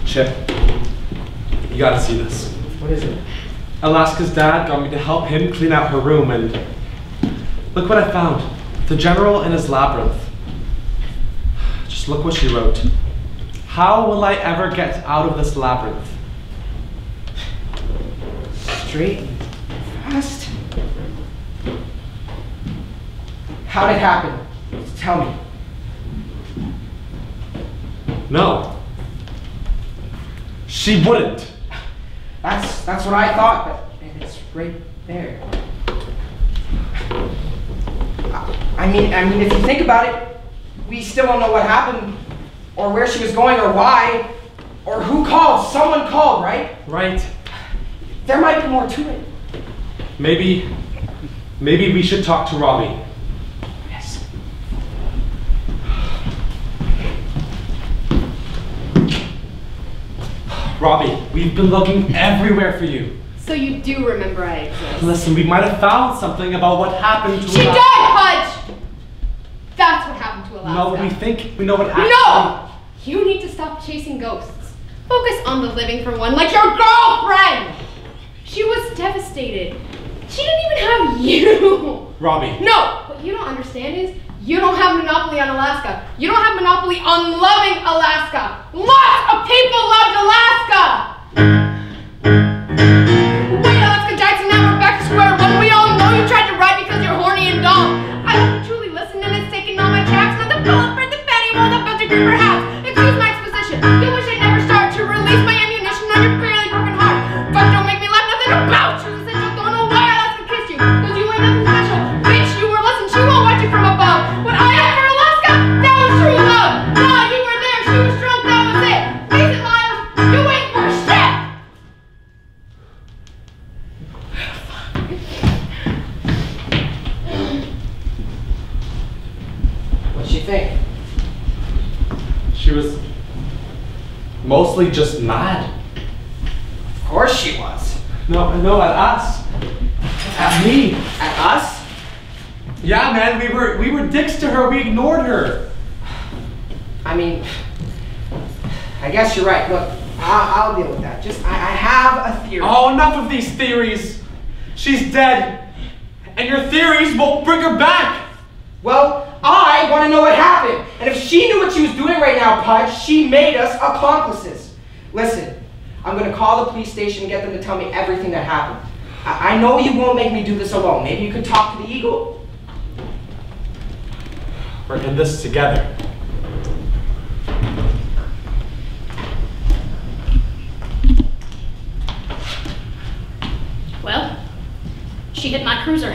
Chip, you gotta see this. What is it? Alaska's dad got me to help him clean out her room, and look what I found. The general in his labyrinth. Just look what she wrote. How will I ever get out of this labyrinth? Straight and fast? How'd it happen? Tell me. No. She wouldn't. That's what I thought, but it's right there. I mean, if you think about it, we still don't know what happened, or where she was going, or why, or who called. Someone called, right? Right. There might be more to it. Maybe we should talk to Robbie. Yes. Robbie, we've been looking everywhere for you. So you do remember I exist? Listen, we might have found something about what happened to She Alaska. died, Pudge! That's what happened to Alaska. No, we think we know what actually... No! You need to stop chasing ghosts. Focus on the living for one, like your girlfriend! She was devastated. She didn't even have you. Robbie. No! What you don't understand is, you don't have monopoly on Alaska. You don't have monopoly on loving Alaska. Lots of people loved Alaska! Wait, Alaska Jackson, now we're back to square one. We all know you tried to write because you're horny and dumb. I hope you truly listened and it's taking all my tracks. Not the bullet for the fatty rolled up as a group perhaps. Excuse my exposition. You wish I'd never start to release my ammunition on your barely broken heart. But don't make me laugh, nothing about you. Since you don't know why Alaska kissed you. Cause you ain't nothing special. Bitch, you were less and she won't watch you from above. What I had for Alaska, that was true love. Nah, you were there, she was drunk, that was it. Face it, Miles, you ain't for shit. What'd she think? She was mostly just mad. Of course she was. No, at us. At me. At us? Yeah, man, we were dicks to her. We ignored her. I mean, I guess you're right. Look, I'll deal with that. I have a theory. Oh, enough of these theories. She's dead, and your theories won't bring her back. Well, I want to know what happened. And if she knew what she was doing right now, Pudge, she made us accomplices. Listen, I'm going to call the police station and get them to tell me everything that happened. I know you won't make me do this alone. Maybe you could talk to the Eagle? We're in this together. Well, she hit my cruiser.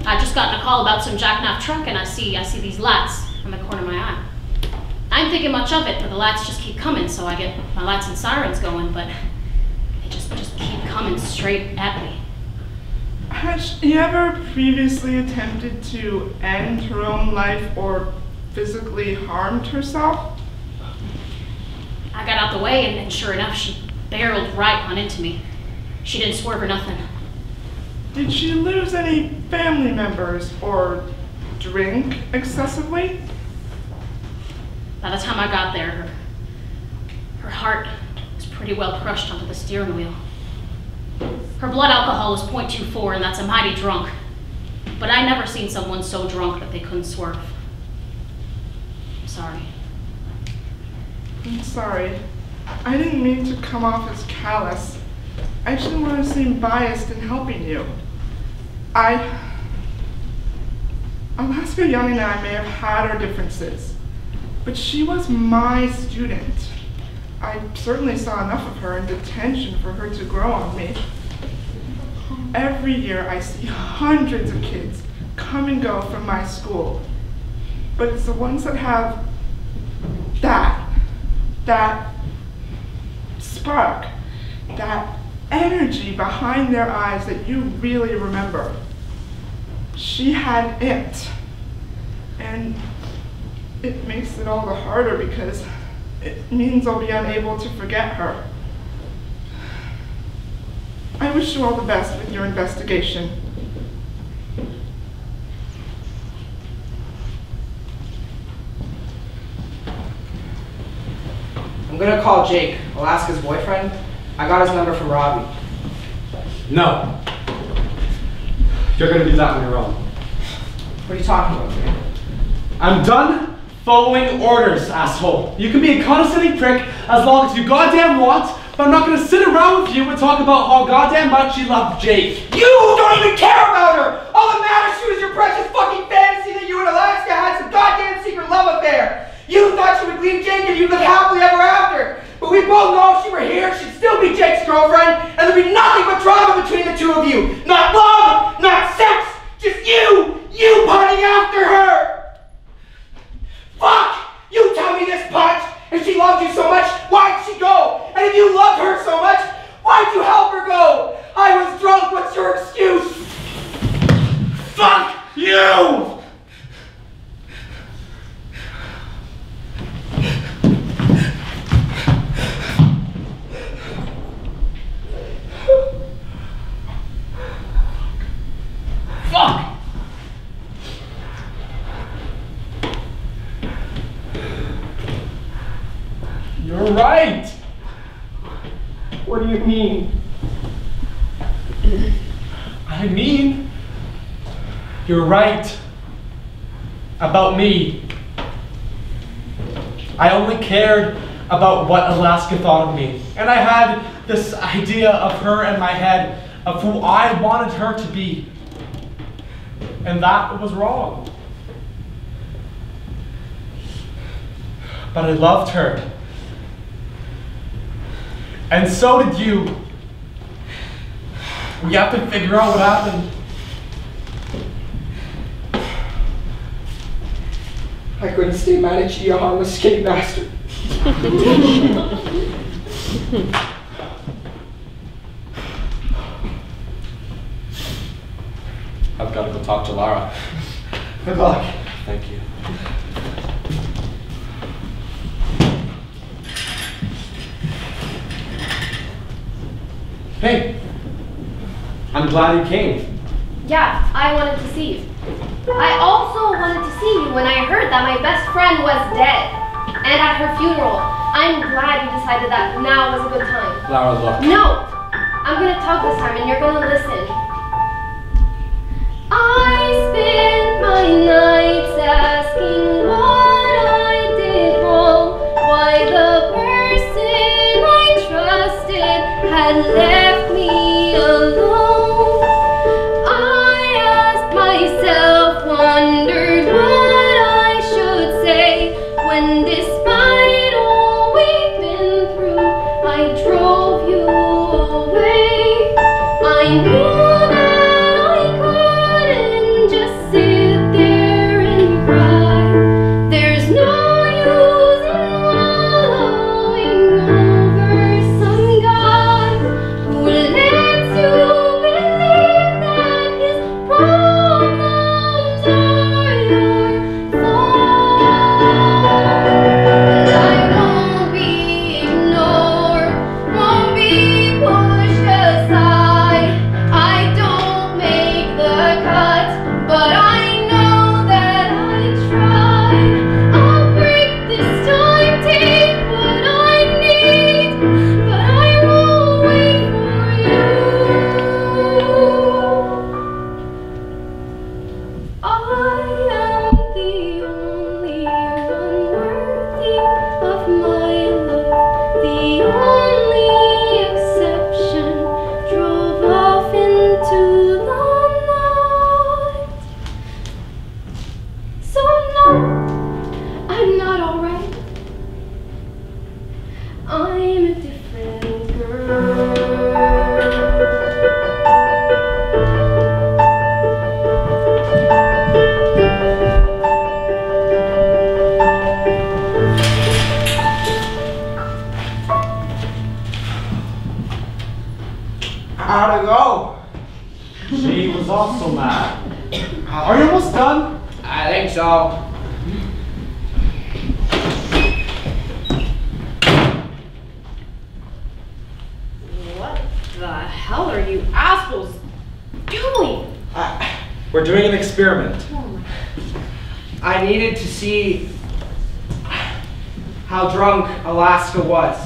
I just got a call about some jackknife truck and I see these lights on the corner of my eye. I ain't thinking much of it, but the lights just keep coming, so I get my lights and sirens going, but they just keep coming straight at me. Has she ever previously attempted to end her own life or physically harmed herself? I got out the way and sure enough, she barreled right on into me. She didn't swerve or nothing. Did she lose any family members or drink excessively? By the time I got there, her heart was pretty well crushed onto the steering wheel. Her blood alcohol was 0.24, and that's a mighty drunk. But I never seen someone so drunk that they couldn't swerve. I'm sorry. I'm sorry. I didn't mean to come off as callous. I didn't want to seem biased in helping you. Alaska Young and I may have had our differences, but she was my student. I certainly saw enough of her in detention for her to grow on me. Every year I see hundreds of kids come and go from my school, but it's the ones that have that spark, that energy behind their eyes that you really remember. She had it, and it makes it all the harder because it means I'll be unable to forget her. I wish you all the best with your investigation. I'm gonna call Jake, Alaska's boyfriend. I got his number from Robbie. No. You're gonna do that on your own. What are you talking about, man? I'm done following orders, asshole. You can be a condescending prick as long as you goddamn want, but I'm not gonna sit around with you and talk about how goddamn much you love Jake. You don't even care about her! All that matters to you is your precious fucking fantasy that you and Alaska had some goddamn secret love affair! You thought she would leave Jake and you'd live happily ever after! But we both know if she were here, she'd still be Jake's girlfriend, and there'd be nothing but drama between the two of you! Not love! Not sex! Just you! You pining after you! Fuck! You're right! What do you mean? I mean, you're right about me. I only cared about what Alaska thought of me. And I had this idea of her in my head, of who I wanted her to be. And that was wrong. But I loved her. And so did you. We have to figure out what happened. I couldn't stay mad at you, you harmless skate bastard. I've got to go talk to Lara. Good luck. Thank you. Hey, I'm glad you came. Yeah, I wanted to see you. I also wanted to see you when I heard that my best friend was dead. And at her funeral. I'm glad you decided that now was a good time. Lara, look. No! I'm gonna talk this time and you're gonna listen. I spent my nights asking what I did wrong. Why the person I trusted had left me alone. I asked myself, wondered what I should say, when despite all we've been through, I drove you away. I knew that I couldn't just sit there and cry. There's no use in wallowing over some guy who lets you believe that his problems are your fault. And I won't be ignored, won't be pushed aside. I don't make the cut, but I know that I tried. I'll break this time, take what I need, but I won't wait for you. I am the only one worthy of my love, the only exception. Drove off into the night. So no, I'm not alright. I'm a different girl. How'd it go? She was also mad. Are you almost done? I think so. What the hell are you assholes doing? We're doing an experiment. I needed to see how drunk Alaska was.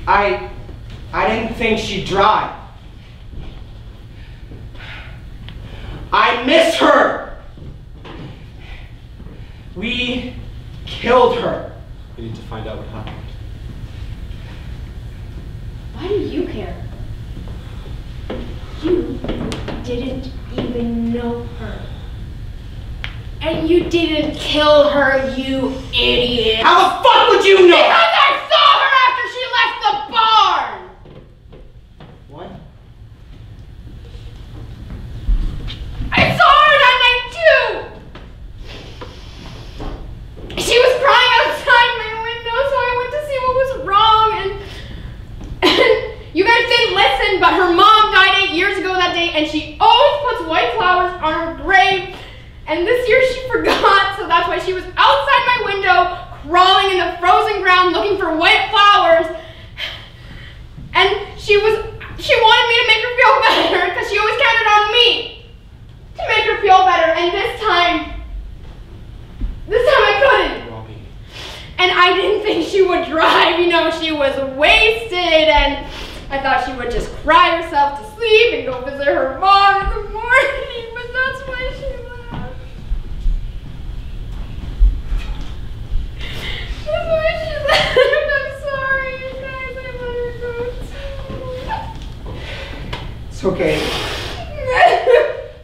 I didn't think she'd drive. I miss her. We killed her. We need to find out what happened. Why do you care? You didn't even know her. And you didn't kill her, you idiot. How the fuck would you know? Because I saw her after she left the barn! What? I saw her that night too! She was crying outside my window, so I went to see what was wrong, and you guys didn't listen, but her mom died 8 years ago that day, and she always puts white flowers on her grave. And this year she forgot, so that's why she was outside my window, crawling in the frozen ground looking for white flowers. And she wanted me to make her feel better, because she always counted on me to make her feel better. And this time I couldn't. Robbie. And I didn't think she would drive, you know, she was wasted, and I thought she would just cry herself to sleep and go visit her mom in the morning, but that's why she left. That's why she left. I'm sorry, you guys, I let her go too. It's okay.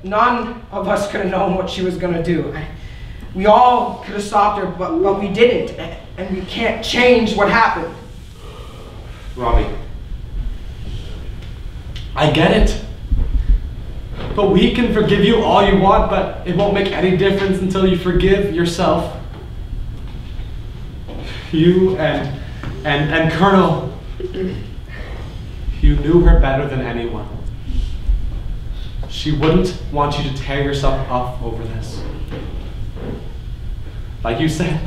None of us could have known what she was gonna do. We all could have stopped her, but we didn't, and we can't change what happened. Robbie. I get it. But we can forgive you all you want, but it won't make any difference until you forgive yourself. You and Colonel, you knew her better than anyone. She wouldn't want you to tear yourself up over this. Like you said,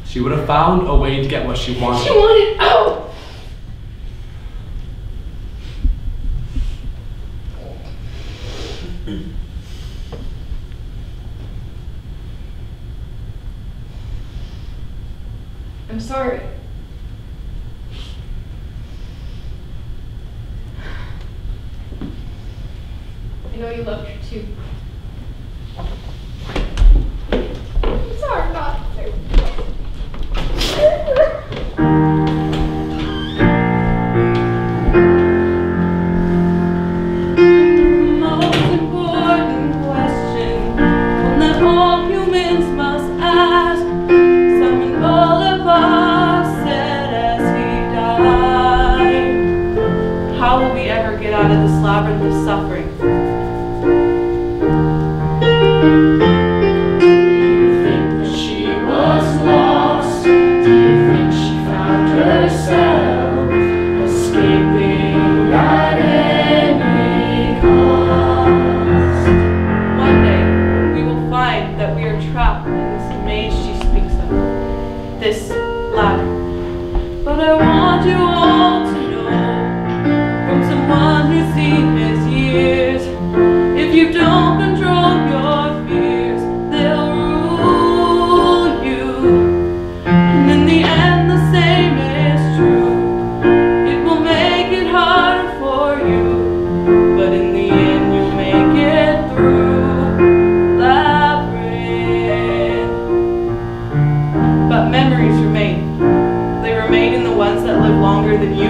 she would have found a way to get what she wanted. She wanted out. I'm sorry. I know you loved her too. I'm sorry not to. Most important question, one that all humans must ask. Summoned all of us, said as he died. How will we ever get out of this labyrinth of suffering? But I want you all to know, from someone who's seen his years, if you don't control your fears, they'll rule you. And in the end, the same is true. It will make it harder for you, but in the end, you'll make it through labyrinth. But memories remain. Remain in the ones that live longer than you,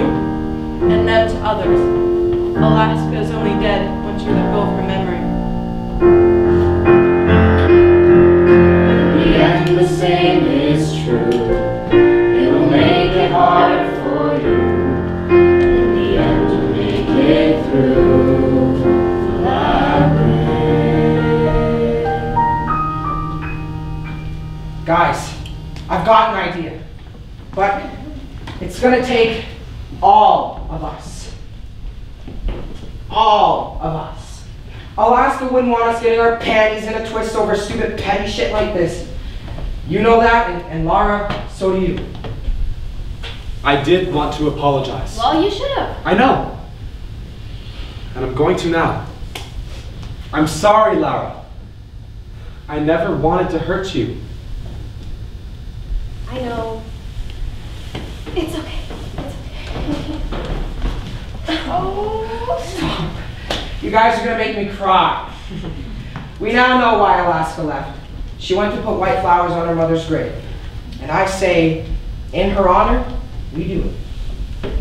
and them to others. Alaska is only dead once you let go of her memory. In the end, the same is true. It will make it harder for you. In the end, you'll make it through the labyrinth. Guys, I've got an idea. But it's gonna take all of us. All of us. Alaska wouldn't want us getting our panties in a twist over stupid petty shit like this. You know that, and Lara, so do you. I did want to apologize. Well, you should have. I know. And I'm going to now. I'm sorry, Lara. I never wanted to hurt you. I know. It's okay. It's okay. Oh, stop. You guys are gonna make me cry. We now know why Alaska left. She went to put white flowers on her mother's grave. And I say, in her honor, we do it.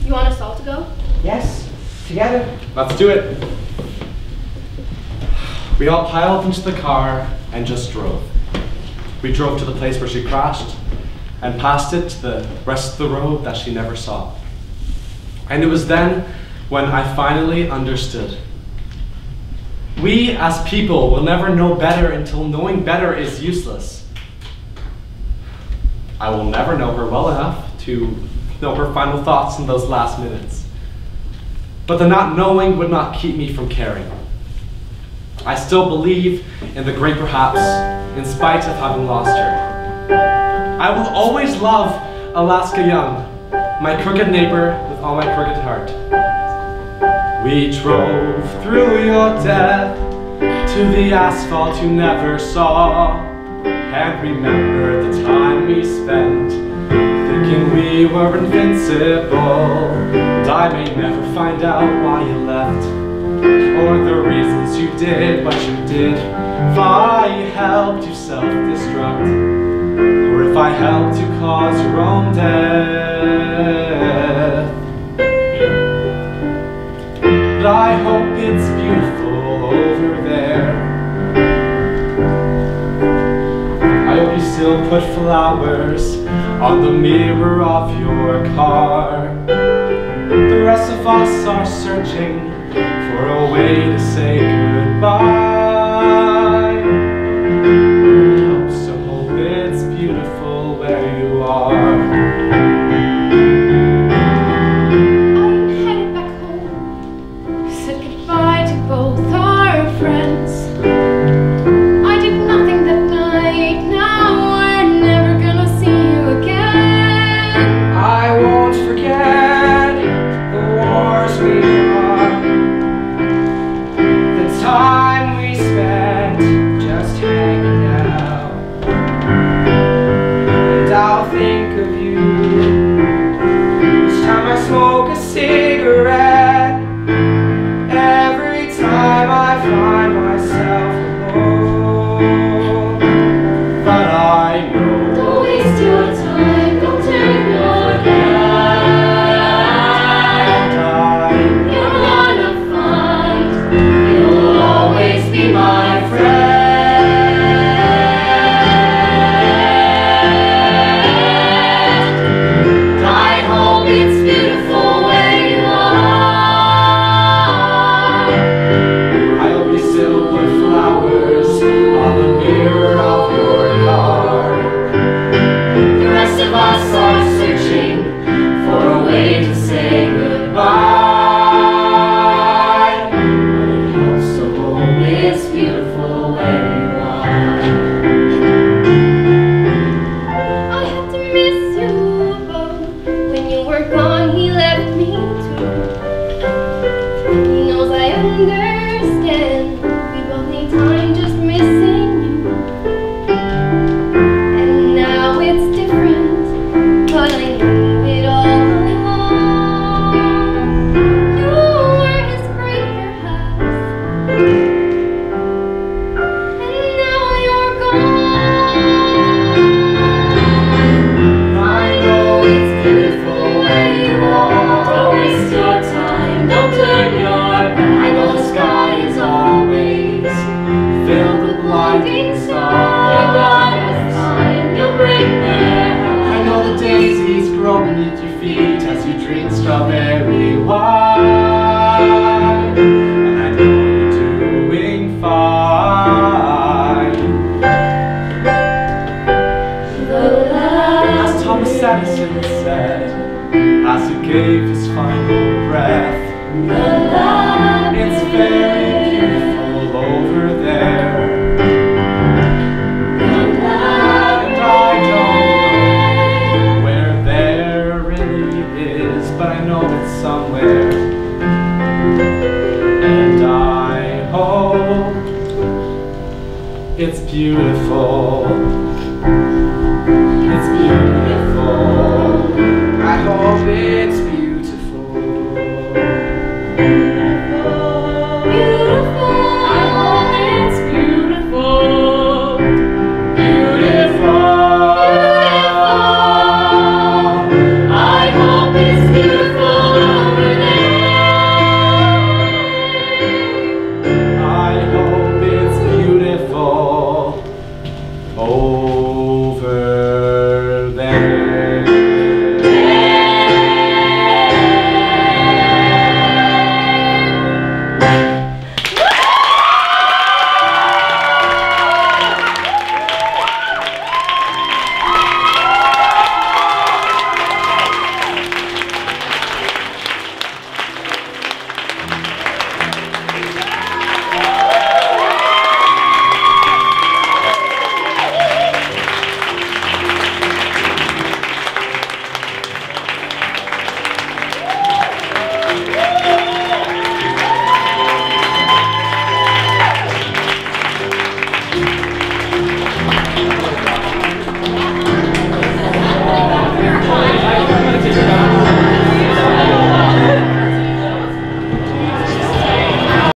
You want us all to go? Yes, together. Let's do it. We all piled into the car and just drove. We drove to the place where she crashed and past it to the rest of the road that she never saw. And it was then when I finally understood. We as people will never know better until knowing better is useless. I will never know her well enough to know her final thoughts in those last minutes. but the not knowing would not keep me from caring. I still believe in the great perhaps, in spite of having lost her. I will always love Alaska Young, my crooked neighbor with all my crooked heart. We drove through your death to the asphalt you never saw, and remember the time we spent thinking we were invincible. And I may never find out why you left, or the reasons you did what you did, if I helped you self-destruct, or if I helped you cause your own death. But I hope it's beautiful over there. I hope you still put flowers on the mirror of your car. The rest of us are searching for a way to say goodbye. So hope it's beautiful where you are. I'm headed back home. Said goodbye to both our friends. I did nothing that night. Now we're never gonna see you again. I won't forget the wars we fought, the time we spent just hanging out. And I'll think of you each time I smoke a cigarette, every time I find myself alone. But I know Don't waste your time, don't turn your back. You're gonna find you'll always be my friend. I hope it's beautiful where you are. I hope you still put flowers on the mirror of your car. The rest of us are searching for a way to say goodbye. But it helps to hope it's beautiful where you are. I have to miss you, but when you were gone, he left me too. He knows I understand. We both need time, just missing you. And now it's different, but I knew it all along. You were his great perhaps, and now you're gone. I know it's beautiful where you are. Don't waste your time, don't turn your back. I know the sky is always Filled with blinding you're stars. gonna find you'll bring there. I know the daisies grow beneath your feet as you drink strawberry wine. And I know you're doing fine. As Thomas Edison said, as he gave his final breath, it's very beautiful over there. And I don't know where there really is, but I know it's somewhere. And I hope it's beautiful. It's beautiful. I hope it's